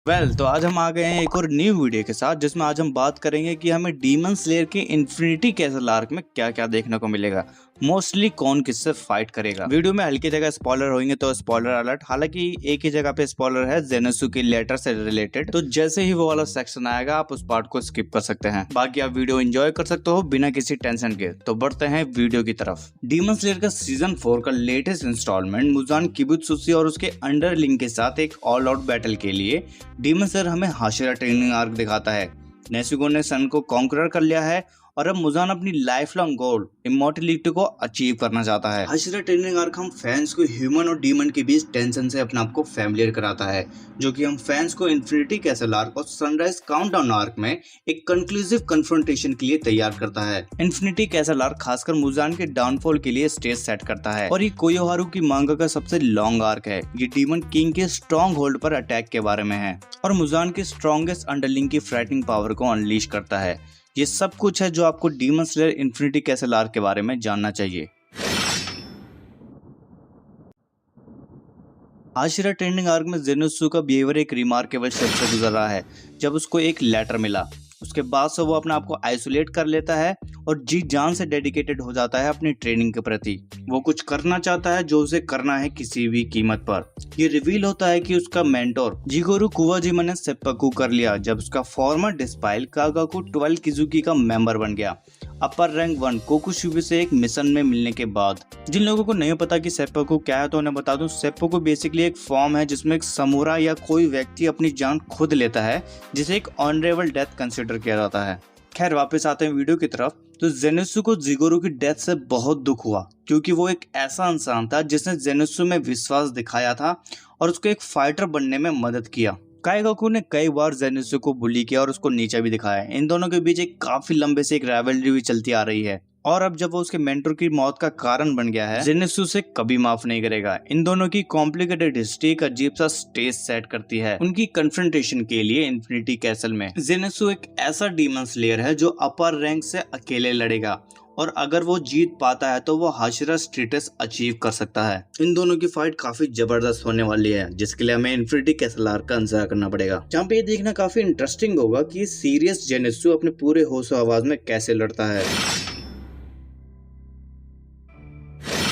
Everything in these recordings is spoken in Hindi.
तो आज हम आ गए हैं एक और न्यू वीडियो के साथ, जिसमें आज हम बात करेंगे कि हमें डीमन स्लेयर के इन्फिनिटी कैसल आर्क में क्या क्या देखने को मिलेगा, मोस्टली कौन किससे फाइट करेगा। वीडियो में हल्की जगह स्पॉइलर होंगे तो स्पॉइलर अलर्ट। हालांकि एक ही जगह पे स्पॉइलर है जेनेसु की लेटर से रिलेटेड, तो जैसे ही वो वाला सेक्शन आएगा आप उस पार्ट को स्किप कर सकते हैं। बाकी आप वीडियो एंजॉय कर सकते हो बिना किसी टेंशन के। तो बढ़ते हैं वीडियो की तरफ। डीमन स्लेयर का सीजन 4 का लेटेस्ट इंस्टॉलमेंट मुजान किबुत्सुशी और उसके अंडरलिंग के साथ एक ऑल आउट बैटल के लिए डीमन स्लेयर हमें हाशिरा ट्रेनिंग आर्क दिखाता है। नेसुगो ने सन को कॉन्करर कर लिया है और अब मुजान अपनी लाइफ लॉन्ग गोल इमॉर्टलिटी को अचीव करना चाहता है। हाशिरा ट्रेनिंग आर्क हम फैंस को ह्यूमन और डीमन के बीच टेंशन से अपने आप को फैमिलियर कराता है, जो कि हम फैंस को इन्फिनिटी कैसल आर्क और सनराइज काउंटडाउन आर्क में एक कंक्लूसिव कन्फ्रंटेशन के लिए तैयार करता है। इन्फिनिटी कैसल आर्क खासकर मुजान के डाउनफॉल के लिए स्टेज सेट करता है और ये कोयोहारू की मांगा का सबसे लॉन्ग आर्क है। ये डीमन किंग के स्ट्रॉन्ग होल्ड पर अटैक के बारे में है और मुजान के स्ट्रॉन्गेस्ट अंडरलिंग की फ्राइटनिंग पावर को अनलीश करता है। ये सब कुछ है जो आपको demon slayer infinity castle arc के बारे में जानना चाहिए। हाशिरा ट्रेनिंग आर्क में जेनेत्सु का बिहेवियर एक रिमार्केबल शिफ्ट से गुजर रहा है। जब उसको एक लेटर मिला उसके बाद से वो अपने आप को आइसोलेट कर लेता है और जी जान से डेडिकेटेड हो जाता है अपनी ट्रेनिंग के प्रति। वो कुछ करना चाहता है जो उसे करना है किसी भी कीमत पर। ये रिवील होता है कि उसका मेंटोर जिगोरु कुवाजिमा ने सेप्पकू कर लिया जब उसका फॉर्मर डिस्पाइल कागाकू 12 किजुकी का मेंबर बन गया। अपर रैंक 1 कोकुशिबे से एक मिशन में मिलने के बाद। जिन लोगों को नहीं पता कि सेप्पकू क्या है तो उन्हें बता दूं, सेप्पकू बेसिकली एक फॉर्म है जिसमें एक समूरा या कोई व्यक्ति अपनी जान खुद लेता है, जिसे एक ऑनरेबल डेथ कंसिडर किया जाता है। खैर वापस आते हैं वीडियो की तरफ। तो जेनेत्सु को जिगोरु की डेथ से बहुत दुख हुआ क्योंकि वो एक ऐसा इंसान था जिसने जेनेत्सु में विश्वास दिखाया था और उसको एक फाइटर बनने में मदद किया। काइगाकू ने कई बार जेनेत्सु को बुली किया और उसको नीचा भी दिखाया। इन दोनों के बीच एक काफी लंबे से एक राइवलरी भी चलती आ रही है और अब जब वो उसके मेंटर की मौत का कारण बन गया है, जेनेत्सु से कभी माफ नहीं करेगा। इन दोनों की कॉम्प्लिकेटेड हिस्ट्री एक अजीब सा स्टेज सेट करती है उनकी कन्फ्रंटेशन के लिए इन्फिनिटी कैसल में। जेनेत्सु एक ऐसा डीमन स्लेयर है जो अपर रैंक से अकेले लड़ेगा और अगर वो जीत पाता है तो वो हाशिरा स्टेटस अचीव कर सकता है। इन दोनों की फाइट काफी जबरदस्त होने वाली है, जिसके लिए हमें इन्फिनिटी कैसल आर्क का इंतजार करना पड़ेगा, जहाँ पे ये देखना काफी इंटरेस्टिंग होगा कि सीरियस जेनेत्सु अपने पूरे होशो आवाज में कैसे लड़ता है।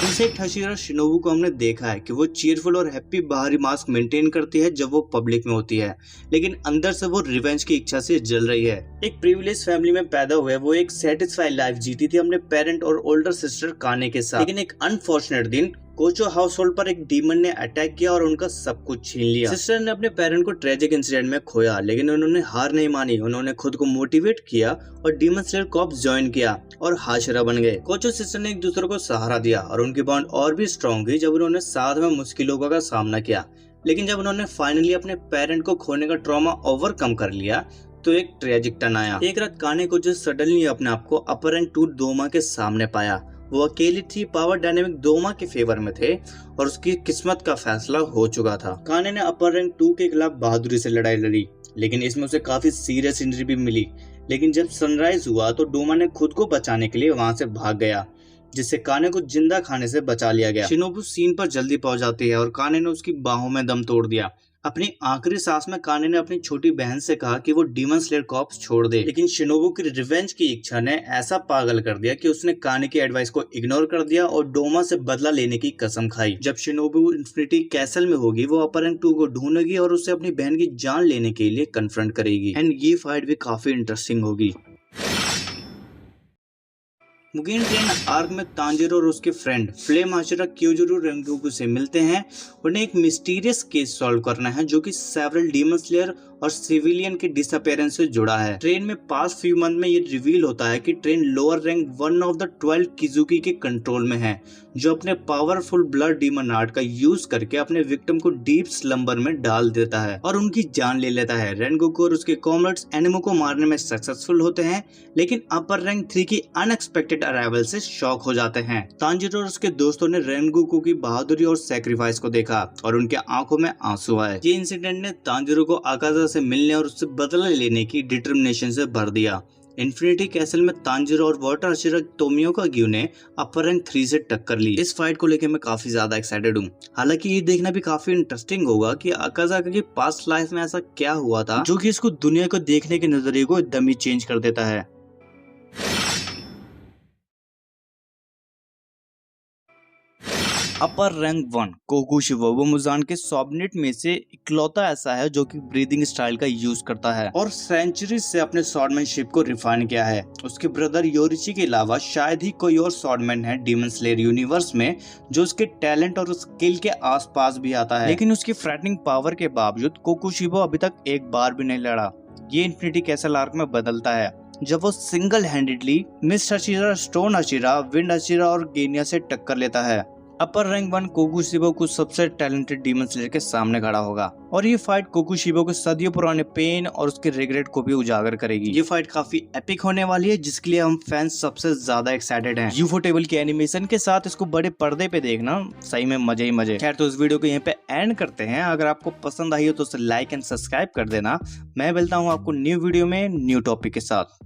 इंसेक्ट हाशिरा शिनोबु को हमने देखा है कि वो चीयरफुल और हैप्पी बाहरी मास्क मेंटेन करती है जब वो पब्लिक में होती है, लेकिन अंदर से वो रिवेंज की इच्छा से जल रही है। एक प्रिविलेज फैमिली में पैदा हुए वो एक सेटिस्फाइड लाइफ जीती थी अपने पेरेंट और ओल्डर सिस्टर काने के साथ, लेकिन एक अनफॉर्चुनेट दिन कोचो हाउस होल्ड पर एक डीमन ने अटैक किया और उनका सब कुछ छीन लिया। सिस्टर ने अपने पेरेंट को ट्रेजिक इंसिडेंट में खोया, लेकिन उन्होंने हार नहीं मानी। उन्होंने खुद को मोटिवेट किया और डीमन स्लेयर कॉर्प्स ज्वाइन किया और हाशिरा बन गए। कोचो सिस्टर ने एक दूसरे को सहारा दिया और उनकी बॉन्ड और भी स्ट्रॉन्ग हुई जब उन्होंने साथ में मुश्किलों का सामना किया। लेकिन जब उन्होंने फाइनली अपने पेरेंट को खोने का ट्रॉमा ओवरकम कर लिया तो एक ट्रेजिक टर्न आया। एक रात काने को जो सडनली अपने आप को अपर रैंक 2 दोमा के सामने पाया। वो अकेली थी, पावर डायनेमिक दोमा के फेवर में थे और उसकी किस्मत का फैसला हो चुका था। काने ने अपर रैंक 2 के खिलाफ बहादुरी से लड़ाई लड़ी, लेकिन इसमें उसे काफी सीरियस इंजरी भी मिली। लेकिन जब सनराइज हुआ तो डोमा ने खुद को बचाने के लिए वहां से भाग गया, जिससे काने को जिंदा खाने से बचा लिया गया। शिनोबु सीन पर जल्दी पहुंच जाती है और काने ने उसकी बाहों में दम तोड़ दिया। अपनी आखिरी सांस में काने ने अपनी छोटी बहन से कहा कि वो डीमन स्लेयर कॉर्प्स छोड़ दे, लेकिन शिनोबु की रिवेंज की इच्छा ने ऐसा पागल कर दिया कि उसने काने की एडवाइस को इग्नोर कर दिया और डोमा से बदला लेने की कसम खाई। जब शिनोबु इन्फिनिटी कैसल में होगी वो अपर रैंक 2 को ढूंढेगी और उसे अपनी बहन की जान लेने के लिए कन्फ्रंट करेगी एंड ये फाइट भी काफी इंटरेस्टिंग होगी। मुगेन ट्रेन आर्क में तांजिरो और उसके फ्रेंड फ्लेम हाशिरा क्योजोरु रेंगोकू से मिलते हैं। उन्हें एक मिस्टीरियस केस सॉल्व करना है जो कि सेवरल डीमन स्लेयर और सिविलियन के डिसअपीयरेंस से जुड़ा है। ट्रेन में पास्ट फ्यू मंथ में ये रिवील होता है कि train lower rank 1 of the 12 किजुकी के कंट्रोल में है, जो अपने पावरफुल ब्लड डीमन आर्ट का यूज करके अपने विक्टिम को डीप स्लम्बर में डाल देता है और उनकी जान ले लेता है। रेंगोकू और उसके कॉमरेड्स एनिमो को मारने में सक्सेसफुल होते हैं, लेकिन अपर रैंक 3 की अनएक्सपेक्टेड अराइवल से शॉक हो जाते हैं। तांजिरो और उसके दोस्तों ने रेंगोकू की बहादुरी और सैक्रिफाइस को देखा और उनके आंखों में आंसू आए। ये इंसिडेंट ने तांजिरो को आकाजा से मिलने और उससे बदला लेने की डिटर्मिनेशन से भर दिया। इन्फिनिटी कैसल में तांजिरो और वाटर हशिरा तोमियोका ग्यू ने अपर रैंक 3 से टक्कर ली। इस फाइट को लेकर मैं काफी ज्यादा एक्साइटेड हूँ। हालांकि ये देखना भी काफी इंटरेस्टिंग होगा कि अकाज़ाकी की पास्ट लाइफ में ऐसा क्या हुआ था जो कि इसको दुनिया को देखने के नजरिए को एकदम ही चेंज कर देता है। अपर रैंक 1 कोकुशिबा वो मुजान के सॉबनेट में से इकलौता ऐसा है जो कि ब्रीदिंग स्टाइल का यूज करता है और सेंचुरी से अपने स्वॉर्डमैनशिप को रिफाइन किया है। उसके ब्रदर योरिची के अलावा शायद ही कोई और स्वॉर्डमैन है डीमन स्लेयर यूनिवर्स में जो उसके टैलेंट और स्किल के आसपास भी आता है। लेकिन उसकी फ्रेटनिंग पावर के बावजूद कोकुशिबा अभी तक एक बार भी नहीं लड़ा। ये इन्फिनिटी कैसल आर्क में बदलता है जब वो single handedly mist hashira, stone hashira, wind hashira और गेनिया से टक्कर लेता है। अपर रैंक 1 कोकुशिबा को सबसे टैलेंटेड डीमन स्लेयर के सामने खड़ा होगा और ये फाइट कोकुशिबा के सदियों पुराने पेन और उसके रिग्रेट को भी उजागर करेगी। ये फाइट काफी एपिक होने वाली है जिसके लिए हम फैंस सबसे ज्यादा एक्साइटेड हैं। यूफोटेबल के एनिमेशन के साथ इसको बड़े पर्दे पे देखना सही में मजे ही मजे। खैर तो इस वीडियो को यहीं पे एंड करते हैं। अगर आपको पसंद आई हो तो उसे लाइक एंड सब्सक्राइब कर देना। मैं मिलता हूँ आपको न्यू वीडियो में न्यू टॉपिक के साथ।